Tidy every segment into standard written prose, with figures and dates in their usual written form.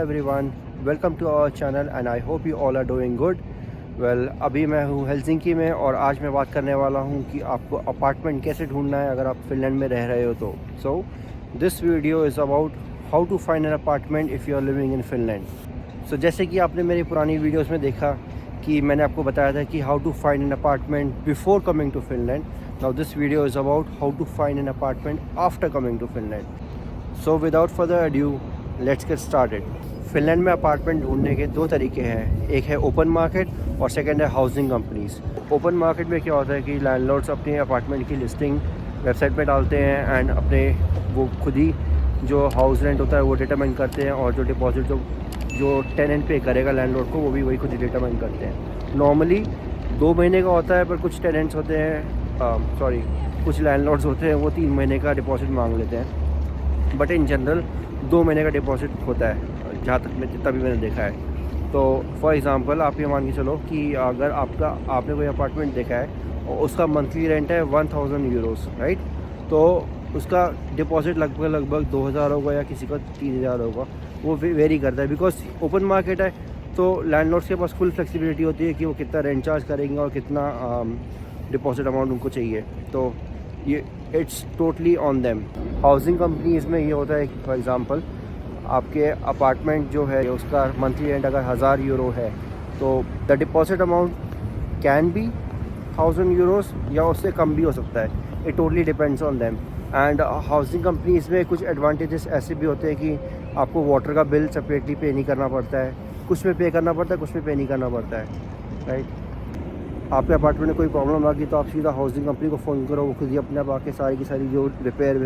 everyone, welcome to our channel and I hope you all are doing good. Well, अभी मैं हूँ Helsinki में और आज मैं बात करने वाला हूँ कि आपको अपार्टमेंट कैसे ढूंढना है अगर आप फिनलैंड में रह रहे हो तो. So this video is about how to find an apartment if you are living in Finland. So जैसे कि आपने मेरी पुरानी वीडियोस में देखा कि मैंने आपको बताया था कि how to find an apartment before coming to Finland. Now this video is about how to find an apartment after coming to Finland. So without further ado, let's get started. Finland में apartment ढूंढने के दो तरीके हैं, एक है open market और second है हाउसिंग कंपनीज़. ओपन मार्केट में क्या होता है कि लैंडलॉर्ड्स अपने अपार्टमेंट की लिस्टिंग वेबसाइट पे डालते हैं एंड अपने वो खुद ही जो हाउस रेंट होता है वो डिटरमाइन करते हैं और जो डिपॉजिट जो टेनेंट पे करेगा लैंडलॉर्ड को वो भी वही खुद ही डिटरमाइन करते हैं. नॉर्मली 2 महीने का होता है पर कुछ टेनेंट्स होते हैं कुछ लैंडलॉर्ड्स होते हैं वो 3 महीने का डिपॉजिट मांग लेते हैं, बट इन जनरल 2 महीने का डिपॉजिट होता है जहाँ तक मैं जितना भी मैंने देखा है. तो फॉर एग्ज़ाम्पल आप ये मान के चलो कि अगर आपने कोई अपार्टमेंट देखा है और उसका मंथली रेंट है 1000 यूरोस, राइट, तो उसका डिपॉजिट लगभग 2000 होगा या किसी का 3000 होगा. वो वेरी करता है बिकॉज ओपन मार्केट है तो लैंडलॉर्ड्स के पास फुल फ्लेक्सिबिलिटी होती है कि वो कितना रेंट चार्ज करेंगे और कितना डिपॉजिट अमाउंट उनको चाहिए. तो ये it's totally on them. Housing companies में ये होता है कि फॉर एग्ज़ाम्पल आपके अपार्टमेंट जो है उसका मंथली रेंट अगर 1000 यूरो है तो the deposit amount can be 1000 Euros या उससे कम भी हो सकता है. It totally depends on them. And housing companies में कुछ एडवांटेजेस ऐसे भी होते हैं कि आपको वाटर का बिल सेपरेटली पे नहीं करना पड़ता है, कुछ में पे करना पड़ता है, कुछ में पे नहीं करना पड़ता है, राइट. आपके अपार्टमेंट में कोई प्रॉब्लम आ गई तो आप सीधा हाउसिंग कंपनी को फ़ोन करो, वो खुद ही अपने आप आके सारी की सारी जो रिपेयर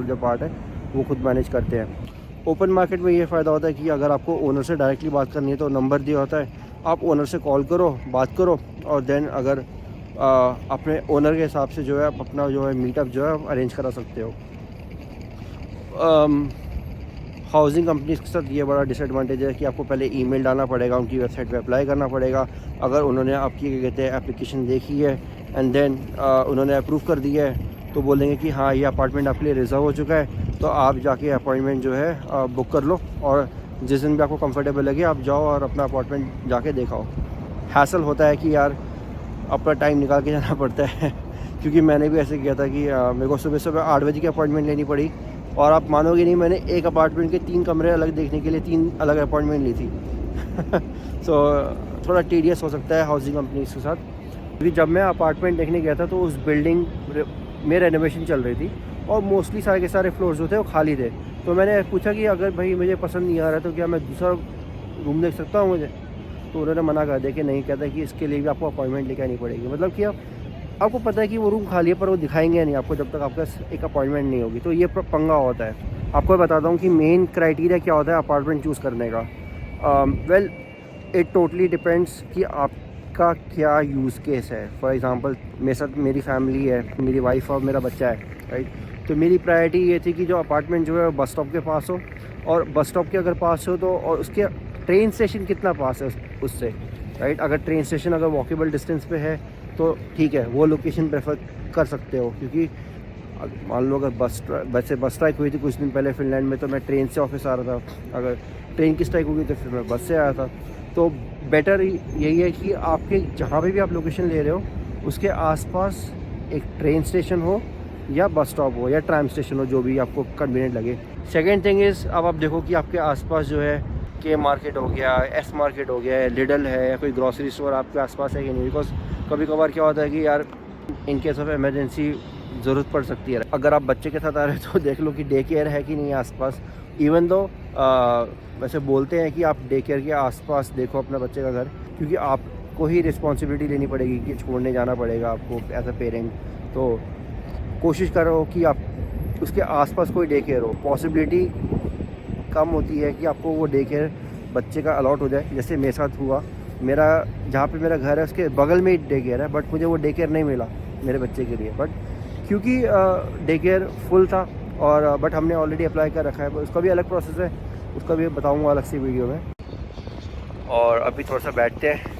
जो पार्ट है वो खुद मैनेज करते हैं. ओपन मार्केट में ये फ़ायदा होता है कि अगर आपको ओनर से डायरेक्टली बात करनी है तो नंबर दिया होता है, आप ओनर से कॉल करो, बात करो और देन अगर अपने ओनर के हिसाब से जो है आप अपना जो है मीटअप जो है अरेंज करा सकते हो. हाउसिंग कंपनीज़ के साथ ये बड़ा डिसएडवांटेज है कि आपको पहले ईमेल डालना पड़ेगा, उनकी वेबसाइट पे अप्लाई करना पड़ेगा. अगर उन्होंने आपकी क्या कहते हैं एप्लीकेशन देखी है एंड देन उन्होंने अप्रूव कर दिया है तो बोलेंगे कि हाँ ये अपार्टमेंट आपके लिए रिज़र्व हो चुका है, तो आप जाके अपॉइंटमेंट जो है बुक कर लो और जिस दिन भी आपको कंफर्टेबल लगे आप जाओ और अपना अपार्टमेंट जाके देखाओ. हैसल होता है कि यार अपना टाइम निकाल के जाना पड़ता है क्योंकि मैंने भी ऐसे किया था कि मेरे को सुबह 8 बजे की अपॉइंटमेंट लेनी पड़ी और आप मानोगे नहीं मैंने एक अपार्टमेंट के 3 कमरे अलग देखने के लिए 3 अलग अपॉइंटमेंट ली थी. सो थोड़ा टीडियस हो सकता है हाउसिंग कंपनीज के साथ. क्योंकि जब मैं अपार्टमेंट देखने गया था तो उस बिल्डिंग में रेनोवेशन चल रही थी और मोस्टली सारे के सारे फ्लोर्स जो थे वो खाली थे. तो मैंने पूछा कि अगर भाई मुझे पसंद नहीं आ रहा तो क्या मैं दूसरा रूम देख सकता हूँ मुझे, तो उन्होंने मना कर दिया कि नहीं, कहता कि इसके लिए भी आपको अपॉइंटमेंट लेके आनी पड़ेगी. मतलब कि आपको पता है कि वो रूम खाली है पर वो दिखाएंगे नहीं आपको जब तक आपका एक अपॉइंटमेंट नहीं होगी. तो ये पंगा होता है. आपको बताता हूँ कि मेन क्राइटेरिया क्या होता है अपार्टमेंट चूज़ करने का. वेल इट टोटली डिपेंड्स कि आपका क्या यूज़ केस है. फॉर एग्ज़ाम्पल मेरे साथ मेरी फैमिली है, मेरी वाइफ और मेरा बच्चा है, राइट. तो मेरी प्रायोरिटी ये थी कि जो अपार्टमेंट जो है बस स्टॉप के पास हो और बस स्टॉप के अगर पास हो तो और उसके ट्रेन स्टेशन कितना पास है उससे, राइट. अगर ट्रेन स्टेशन अगर वॉकेबल डिस्टेंस पे है तो ठीक है, वो लोकेशन प्रेफर कर सकते हो. क्योंकि मान लो अगर बस स्ट्राइक हुई थी कुछ दिन पहले फिनलैंड में तो मैं ट्रेन से ऑफिस आ रहा था, अगर ट्रेन की स्ट्राइक हुई तो फिर मैं बस से आया था. तो बेटर यही है कि आपके जहाँ पे भी आप लोकेशन ले रहे हो उसके आसपास एक ट्रेन स्टेशन हो या बस स्टॉप हो या ट्राम स्टेशन हो, जो भी आपको कन्वीनियंट लगे. सेकेंड थिंग इज़ अब आप देखो कि आपके आसपास जो है के मार्केट हो गया, एस मार्केट हो गया, लिडल है या कोई ग्रॉसरी स्टोर आपके आसपास है कि नहीं. बिकॉज कभी कभार क्या होता है कि यार इन केस ऑफ इमरजेंसी ज़रूरत पड़ सकती है. अगर आप बच्चे के साथ आ रहे हो तो देख लो कि डे केयर है कि नहीं आसपास. इवन दो वैसे बोलते हैं कि आप डे केयर के आसपास देखो अपने बच्चे का घर, क्योंकि आपको ही रिस्पॉन्सिबिलिटी लेनी पड़ेगी कि छोड़ने जाना पड़ेगा आपको एज अ पेरेंट. तो कोशिश करो कि आप उसके आसपास कोई डे केयर हो. पॉसिबिलिटी कम होती है कि आपको वो डे केयर बच्चे का अलॉट हो जाए. जैसे मेरे साथ हुआ, मेरा जहाँ पे मेरा घर है उसके बगल में ही डे केयर है बट मुझे वो डे केयर नहीं मिला मेरे बच्चे के लिए. बट क्योंकि डे केयर फुल था और बट हमने ऑलरेडी अप्लाई कर रखा है, उसका भी अलग प्रोसेस है, उसका भी बताऊँगा अलग सी वीडियो में. और अभी थोड़ा सा बैठते हैं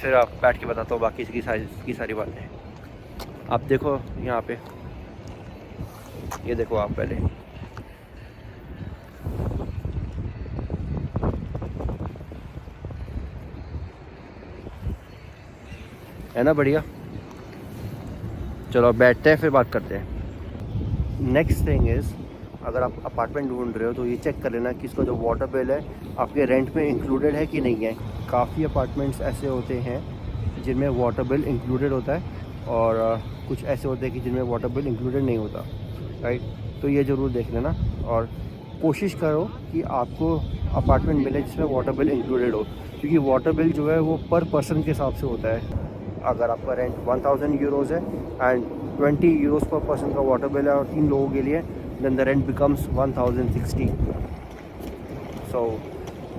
फिर आप बैठ के बताता हूँ बाकी की सारी बातें. आप देखो यहाँ पे, ये देखो आप पहले है ना बढ़िया। चलो अब बैठते हैं, फिर बात करते हैं। नेक्स्ट थिंग इज़, अगर आप अपार्टमेंट ढूंढ रहे हो तो ये चेक कर लेना कि इसका जो वाटर बिल है आपके रेंट में इंक्लूडेड है कि नहीं है। काफ़ी अपार्टमेंट्स ऐसे होते हैं जिनमें वाटर बिल इंक्लूडेड होता है, और कुछ ऐसे होते हैं कि जिनमें वाटर बिल इंक्लूडेड नहीं होता, राइट। तो ये ज़रूर देख लेना, और कोशिश करो कि आपको अपार्टमेंट मिले जिसमें वाटर बिल इंक्लूडेड हो, क्योंकि वाटर बिल जो है वो पर पर्सन के हिसाब से होता है। अगर आपका रेंट 1000 यूरोज़ है एंड 20 यूरोज़ पर पर्सन का वाटर बिल है और 3 लोगों के लिए, देन द रेंट बिकम्स 1060। सो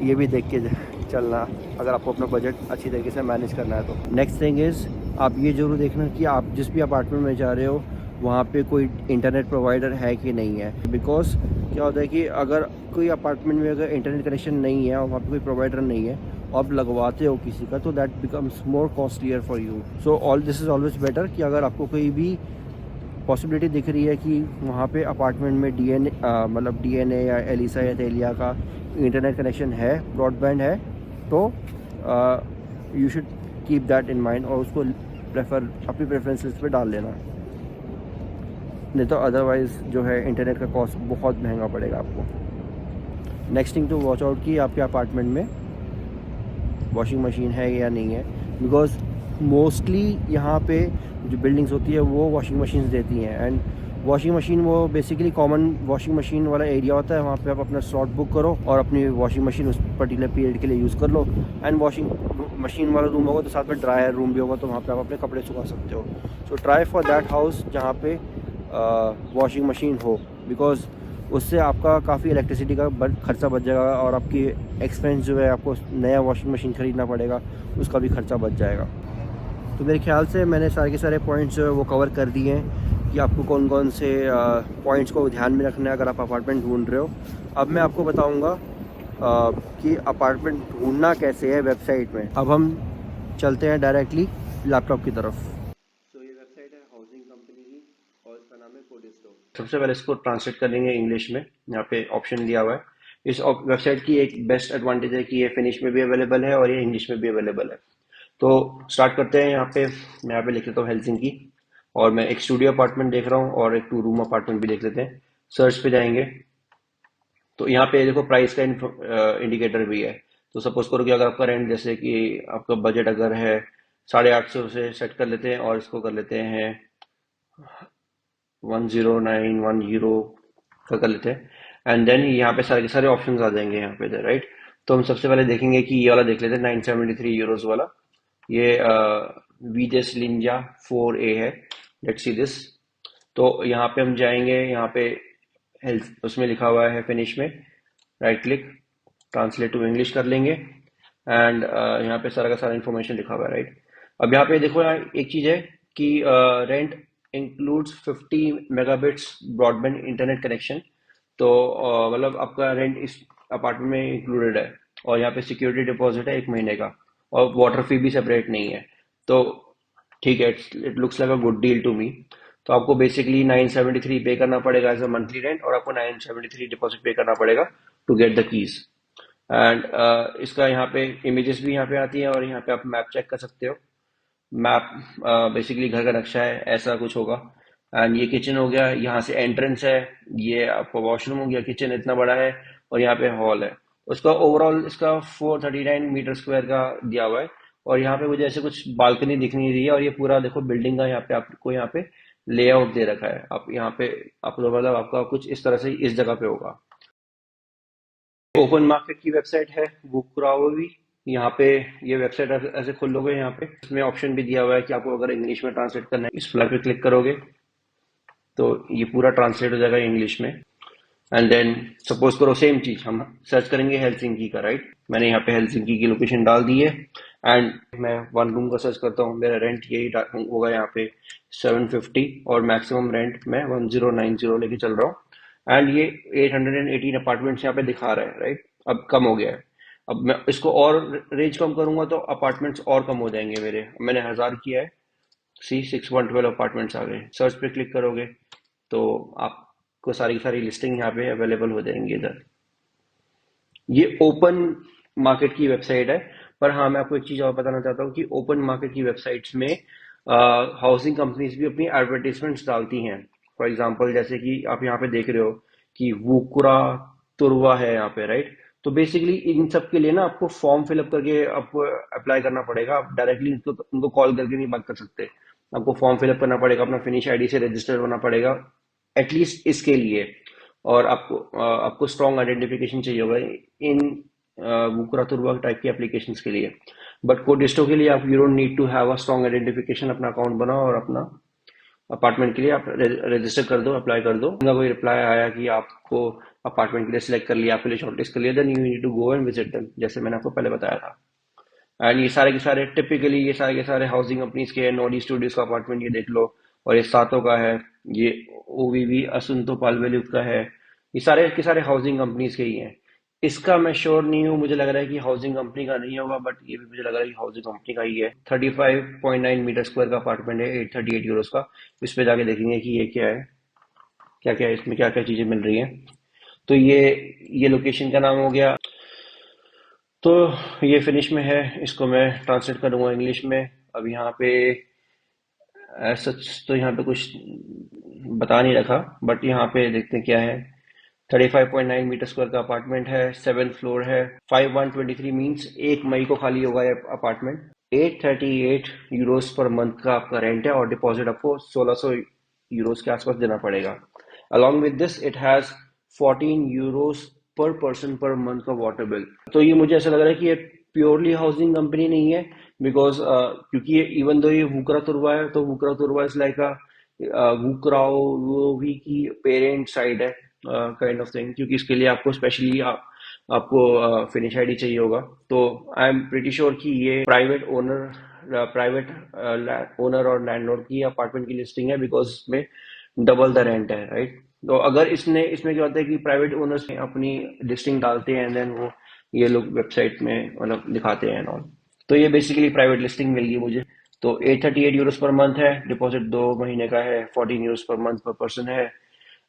ये भी देख के चलना अगर आपको अपना बजट अच्छी तरीके से मैनेज करना है तो। नेक्स्ट थिंग इज़, आप ये ज़रूर देखना कि आप जिस भी अपार्टमेंट में जा रहे हो वहाँ पे कोई इंटरनेट प्रोवाइडर है कि नहीं है। बिकॉज क्या होता है कि अगर कोई अपार्टमेंट में अगर इंटरनेट कनेक्शन नहीं है और वहाँ पे कोई प्रोवाइडर नहीं है, आप लगवाते हो किसी का, तो that becomes more costlier for you. So all this is always better कि अगर आपको कोई भी पॉसिबिलिटी दिख रही है कि वहाँ पे अपार्टमेंट में मतलब डीएनए या एलिसा या तेलिया का इंटरनेट कनेक्शन है, ब्रॉडबैंड है, तो you should keep that in mind और उसको अपनी प्रेफरेंस लिस्ट पे डाल लेना। नहीं तो अदरवाइज़ जो है इंटरनेट का कॉस्ट बहुत महंगा पड़ेगा आपको। Next thing to watch out कि आपके अपार्टमेंट में वॉशिंग मशीन है या नहीं है, बिकॉज मोस्टली यहाँ पे जो बिल्डिंग्स होती है वो वॉशिंग मशीन देती हैं। एंड वॉशिंग मशीन वो बेसिकली कॉमन वॉशिंग मशीन वाला एरिया होता है, वहाँ पे आप अपना स्लॉट बुक करो और अपनी वॉशिंग मशीन उस पर्टिकुलर पीरियड के लिए यूज़ कर लो। एंड वॉशिंग मशीन वाला रूम होगा तो साथ में ड्रायर रूम भी होगा, तो वहाँ पे आप अपने कपड़े सुखा सकते हो। So try for that house जहाँ पे वॉशिंग मशीन हो, बिकॉज उससे आपका काफ़ी इलेक्ट्रिसिटी का खर्चा बच जाएगा और आपकी एक्सपेंस जो है, आपको नया वॉशिंग मशीन ख़रीदना पड़ेगा, उसका भी खर्चा बच जाएगा। तो मेरे ख्याल से मैंने सारे के सारे पॉइंट्स जो है वो कवर कर दिए हैं कि आपको कौन कौन से पॉइंट्स को ध्यान में रखना है अगर आप अपार्टमेंट ढूंढ रहे हो। अब मैं आपको बताऊंगा कि अपार्टमेंट ढूंढना कैसे है वेबसाइट में। अब हम चलते हैं डायरेक्टली लैपटॉप की तरफ। तो ये वेबसाइट है हाउसिंग कंपनी की और इसका नाम है कोडिस्टो। सबसे पहले इसको ट्रांसलेट कर लेंगे इंग्लिश में, यहाँ पे ऑप्शन दिया हुआ है। इस वेबसाइट की एक बेस्ट एडवांटेज है कि ये फिनिश में भी अवेलेबल है और ये इंग्लिश में भी अवेलेबल है। तो स्टार्ट करते हैं। यहाँ पे मैं यहाँ पे लिख लेता हूँ हेलसिंकी, और मैं एक स्टूडियो अपार्टमेंट देख रहा हूँ और एक 2 रूम अपार्टमेंट भी देख लेते हैं। सर्च पे जाएंगे तो यहाँ पे देखो प्राइस का इंडिकेटर भी है। तो सपोज करो कि अगर आपका रेंट, जैसे कि आपका बजट अगर है 850 से सेट कर लेते हैं और इसको कर लेते हैं 1091 यूरो का कर लेते हैं। एंड देन यहाँ पे सारे के सारे ऑप्शंस आ जाएंगे यहाँ पे, राइट। तो हम सबसे पहले देखेंगे कि ये वाला देख लेते हैं 973 यूरोज वाला। ये वीजेस लिंजा 4A है। Let's see this. तो यहाँ पे हम जाएंगे, यहाँ पे हेल्थ उसमें लिखा हुआ है फिनिश में, right click, translate to English कर लेंगे। एंड यहाँ पे सारा का सारा इन्फॉर्मेशन लिखा हुआ है, राइट। अब यहाँ पे देखो, यहाँ एक चीज है कि rent includes 50 megabits broadband internet connection. तो मतलब आपका रेंट इस अपार्टमेंट में इंक्लूडेड है, और यहाँ पे सिक्योरिटी डिपॉजिट है 1 महीने का, और वाटर फी भी सेपरेट नहीं है। तो ठीक है, it looks like a good deal to me. तो आपको बेसिकली 973 पे करना पड़ेगा एज अ मंथली रेंट, और आपको 973 डिपॉजिट पे करना पड़ेगा to get the keys. And इसका यहाँ पे इमेजेस भी यहाँ पे आती है, और यहाँ पे आप मैप चेक कर सकते हो। मैप बेसिकली घर का नक्शा है, ऐसा कुछ होगा। एंड ये किचन हो गया, यहाँ से एंट्रेंस है, ये आपका वॉशरूम हो गया, किचन इतना बड़ा है, और यहाँ पे हॉल है। उसका ओवरऑल इसका 439 मीटर स्क्वायर का दिया हुआ है, और यहाँ पे मुझे ऐसे कुछ बालकनी दिख नहीं रही है। और ये पूरा देखो बिल्डिंग का यहाँ पे आपको यहाँ पे लेआउट दे रखा है। आप यहाँ पे आपको मतलब आपका कुछ इस तरह से इस जगह पे होगा। ओपन मार्केट की वेबसाइट है बुकराओ भी। यहाँ पे ये वेबसाइट ऐसे खोल लोगे, यहाँ पे इसमें ऑप्शन भी दिया हुआ है कि आपको अगर इंग्लिश में ट्रांसलेट करना है, इस फ्लैग पे क्लिक करोगे तो ये पूरा ट्रांसलेट हो जाएगा इंग्लिश में। एंड देन सपोज करो सेम चीज हम सर्च करेंगे हेलसिंकी का, राइट। मैंने यहाँ पे हेलसिंकी की लोकेशन डाल दी है। एंड मैं 1 रूम का सर्च करता हूँ, मेरा रेंट यही होगा यहाँ पे 750, और मैक्सिमम रेंट मैं 1090 लेके चल रहा हूँ। एंड ये 818 अपार्टमेंट्स यहाँ पे दिखा रहा है, राइट। अब कम हो गया है। अब मैं इसको और रेंज कम करूंगा तो अपार्टमेंट्स और कम हो जाएंगे मेरे। मैंने 1000 किया है, सी 6112 अपार्टमेंट्स आ गए। सर्च पे क्लिक करोगे तो आपको सारी की सारी लिस्टिंग यहाँ पे अवेलेबल हो जाएंगी इधर। ये ओपन मार्केट की वेबसाइट है, पर हाँ, मैं आपको एक चीज़ और बताना चाहता हूँ कि ओपन मार्केट की वेबसाइट्स में हाउसिंग कंपनीज भी अपनी एडवर्टीजमेंट्स डालती हैं। फॉर एग्जांपल जैसे कि आप यहाँ पे देख रहे हो कि वुकरा तुरवा है यहाँ पे, राइट? तो बेसिकली इन सब के लिए ना आपको फॉर्म फिलअप करके आपको अप्लाई करना पड़ेगा। आप डायरेक्टली उनको कॉल करके नहीं बात कर सकते। आपको फॉर्म फिलअप करना पड़ेगा, अपना फिनिश आईडी से रजिस्टर होना पड़ेगा एटलीस्ट इसके लिए। और आपको स्ट्रॉन्ग आइडेंटिफिकेशन चाहिए होगा इन वुकरा तुरवा टाइप की एप्लीकेशंस के लिए। बट कोडिस्टो के लिए आप you don't need to have a strong identification. अपना अकाउंट बनाओ और अपना अपार्टमेंट के लिए आप रजिस्टर कर दो, अप्लाई कर दो। अगर कोई रिप्लाई आया कि आपको अपार्टमेंट के लिए सिलेक्ट कर लिया, आपके लिए शॉर्टलिस्ट कर लिया, then you need to go and visit them, जैसे मैंने आपको पहले बताया था। एंड ये सारे के सारे टिपिकली ये सारे के सारे हाउसिंग कंपनीज के नॉडी स्टूडियोज का अपार्टमेंट, ये देख लो। और ये सातों का है, ये ओवीवी असुंतो पालवेलुत का है। ये सारे के सारे हाउसिंग कंपनीज के ही हैं। इसका मैं श्योर नहीं हूँ, मुझे लग रहा है कि हाउसिंग कंपनी का नहीं होगा, बट ये भी मुझे लग रहा है कि हाउसिंग कंपनी का ही है। 35.9 मीटर स्क्वायर का अपार्टमेंट है, 838 यूरोज का। इस पे जाके देखेंगे कि ये क्या है, क्या क्या है इसमें, क्या क्या चीजें मिल रही हैं। तो ये लोकेशन का नाम हो गया। तो ये फिनिश में है, इसको मैं ट्रांसलेट करूंगा इंग्लिश में। अब यहाँ पे सच तो यहाँ पे कुछ बता नहीं रखा, बट यहाँ पे देखते हैं क्या है। 35.9 मीटर स्क्वायर का अपार्टमेंट है, 7th फ्लोर है। 5123 मीन्स 1 मई को खाली होगा ये अपार्टमेंट। 838 यूरोज पर मंथ का आपका रेंट है और डिपॉजिट आपको 1600 यूरोज के आसपास देना पड़ेगा। Along with this it has 14 euros पर पर्सन पर मंथ का वाटर बिल। तो ये मुझे ऐसा लग रहा है कि ये प्योरली हाउसिंग कंपनी नहीं है, बिकॉज क्योंकि ये इवन दो ये वुकरा तुरवा है, तो वुकरा तुरवा इज लाइक वुकराओ वो भी की पेरेंट साइड है, काइंड ऑफ थिंग। क्योंकि इसके लिए आपको स्पेशली आपको फिनिश आईडी चाहिए होगा। तो आई एम प्रिटी श्योर कि ये प्राइवेट ओनर और लैंडलॉर्ड की अपार्टमेंट की लिस्टिंग है, बिकॉज इसमें डबल द रेंट है, राइट? तो अगर इसमें क्या होता है कि प्राइवेट ओनर्स अपनी लिस्टिंग डालते हैं एंड देन वो ये लोग वेबसाइट में मतलब दिखाते हैं ऑल। तो ये बेसिकली प्राइवेट लिस्टिंग मिल गई मुझे। तो 838 यूरोज पर मंथ है, डिपॉजिट 2 महीने का है, 14 यूरोज पर मंथ पर पर्सन है।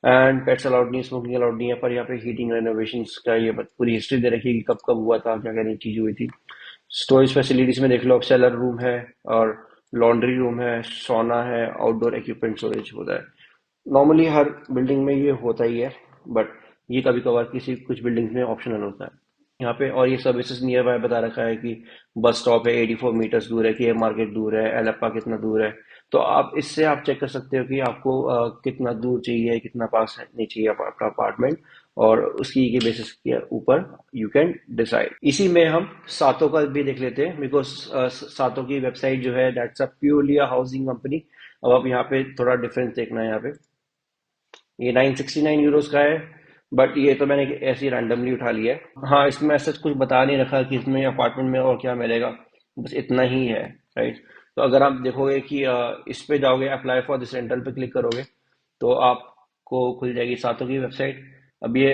एंड पेट्स अलाउड नहीं, स्मोकिंग अलाउड नहीं है। पर यहाँ पे हीटिंग रेनोवेशन का ये पूरी हिस्ट्री दे रखी है कि कब कब हुआ था, क्या क्या नई चीज हुई थी। स्टोरेज फैसिलिटीज में देख लो, अब सेलर रूम है और लॉन्ड्री रूम है, सोना है, आउटडोर इक्विपमेंट स्टोरेज होता है। नॉर्मली हर बिल्डिंग में ये होता ही है, बट ये कभी कभार किसी कुछ बिल्डिंग में ऑप्शनल होता है यहाँ पे। और ये सर्विसेज नियर बाय बता रखा है कि बस स्टॉप है 84 मीटर्स दूर है, के मार्केट दूर है, एलप्पा कितना दूर है। तो आप इससे आप चेक कर सकते हो कि आपको कितना दूर चाहिए, कितना पास नहीं चाहिए आपका अपार्टमेंट। और उसकी के बेसिस के ऊपर यू कैन डिसाइड। इसी में हम सातों का भी देख लेते हैं, बिकॉज सातों की वेबसाइट जो है that's a purely a housing company. अब आप यहाँ पे थोड़ा डिफरेंस देखना है। यहाँ पे ये 969 यूरोज का है, बट ये तो मैंने ऐसे ही रैंडमली उठा लिया है। हाँ, इसमें ऐसा कुछ बता नहीं रखा कि इसमें अपार्टमेंट में और क्या मिलेगा, बस इतना ही है, राइट? तो अगर आप देखोगे कि इस पे जाओगे, अप्लाई फॉर दिस रेंटल पे क्लिक करोगे, तो आपको खुल जाएगी सातों की वेबसाइट। अब ये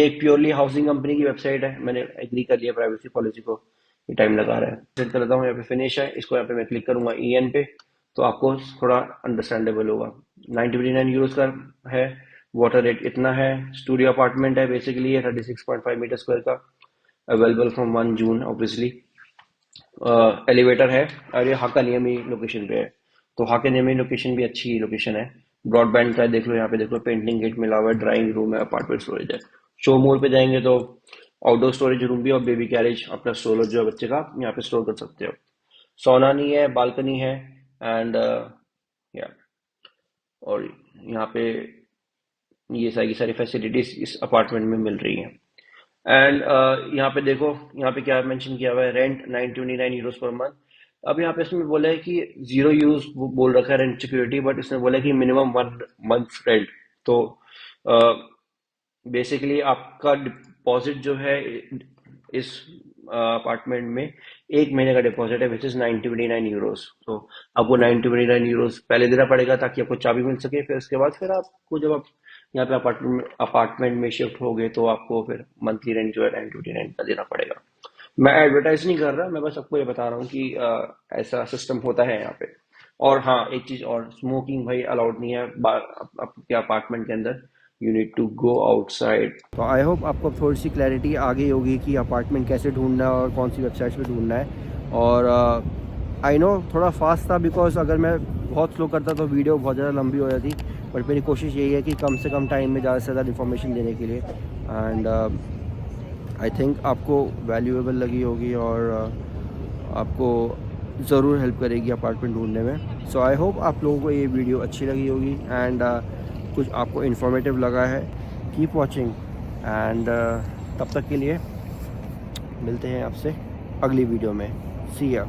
एक प्योरली हाउसिंग कंपनी की वेबसाइट है, मैंने एग्री कर लिया प्राइवेसी पॉलिसी को। ये टाइम लगा रहा है, सेट कर लेता हूँ। यहाँ पे फिनिश है, इसको यहाँ पे मैं क्लिक करूंगा ईएन पे, तो आपको थोड़ा अंडरस्टैंडेबल होगा। 929 यूरोज का है, वाटर रेट इतना है। स्टूडियो अपार्टमेंट है बेसिकली, ये 36.5 मीटर स्क्वायर का, available from 1 June obviously. Elevator है, और ये हाका नियमी लोकेशन पे है। तो हाका नियमी लोकेशन भी अच्छी लोकेशन है। ब्रॉडबैंड का देख लो, यहाँ पे देख लो, पेंटिंग गेट मिला हुआ है, ड्राइंग रूम है, अपार्टमेंट स्टोरेज है। शो मोर पे जाएंगे तो आउटडोर स्टोरेज रूम भी और बेबी कैरेज, अपना स्टोरेज जो है बच्चे का, यहाँ पे स्टोर कर सकते हो। सोना नहीं है, बालकनी है, एंड या और यहाँ पे ये सारी की सारी फैसिलिटीज इस अपार्टमेंट में मिल रही हैं। एंड यहाँ पे देखो, यहाँ पे क्या मेंशन किया हुआ है, रेंट 929 यूरोज पर मंथ। अब यहाँ पे इसमें बोला है कि 0 यूज बोल रखा है रेंट सिक्योरिटी, बट इसने बोला है कि मिनिमम 1 मंथ रेंट। तो बेसिकली आपका डिपॉजिट जो है इस अपार्टमेंट में 1 महीने का डिपॉजिट है, विच इज 929 यूरोज। तो आपको 929 यूरोज पहले देना पड़ेगा ताकि आपको चाबी मिल सके। फिर उसके बाद फिर आपको जब आप यहाँ पे अपार्टमेंट में शिफ्ट हो गए, तो आपको फिर मंथली रेंट जो है 929 का देना पड़ेगा। मैं एडवर्टाइज नहीं कर रहा, मैं बस आपको ये बता रहा हूँ कि ऐसा सिस्टम होता है यहाँ पे। और हाँ, एक चीज और, स्मोकिंग भाई अलाउड नहीं है आपके अपार्टमेंट के अंदर। you need to go outside. तो आई होप आपको थोड़ी सी क्लैरिटी आ गई होगी कि अपार्टमेंट कैसे ढूंढना है और कौन सी वेबसाइट्स पे ढूंढना है। और आई नो थोड़ा फास्ट था, बिकॉज अगर मैं बहुत स्लो करता तो वीडियो बहुत ज़्यादा लंबी हो जाती, बट मेरी कोशिश यही है कि कम से कम टाइम में ज़्यादा से ज़्यादा इन्फॉर्मेशन देने के लिए। एंड आई थिंक आपको वैल्यूएबल लगी होगी और आपको ज़रूर हेल्प करेगी अपार्टमेंट ढूंढने में। सो आई होप आप लोगों को ये वीडियो अच्छी लगी होगी एंड कुछ आपको इन्फॉर्मेटिव लगा है। कीप वॉचिंग एंड तब तक के लिए मिलते हैं आपसे अगली वीडियो में। सी या।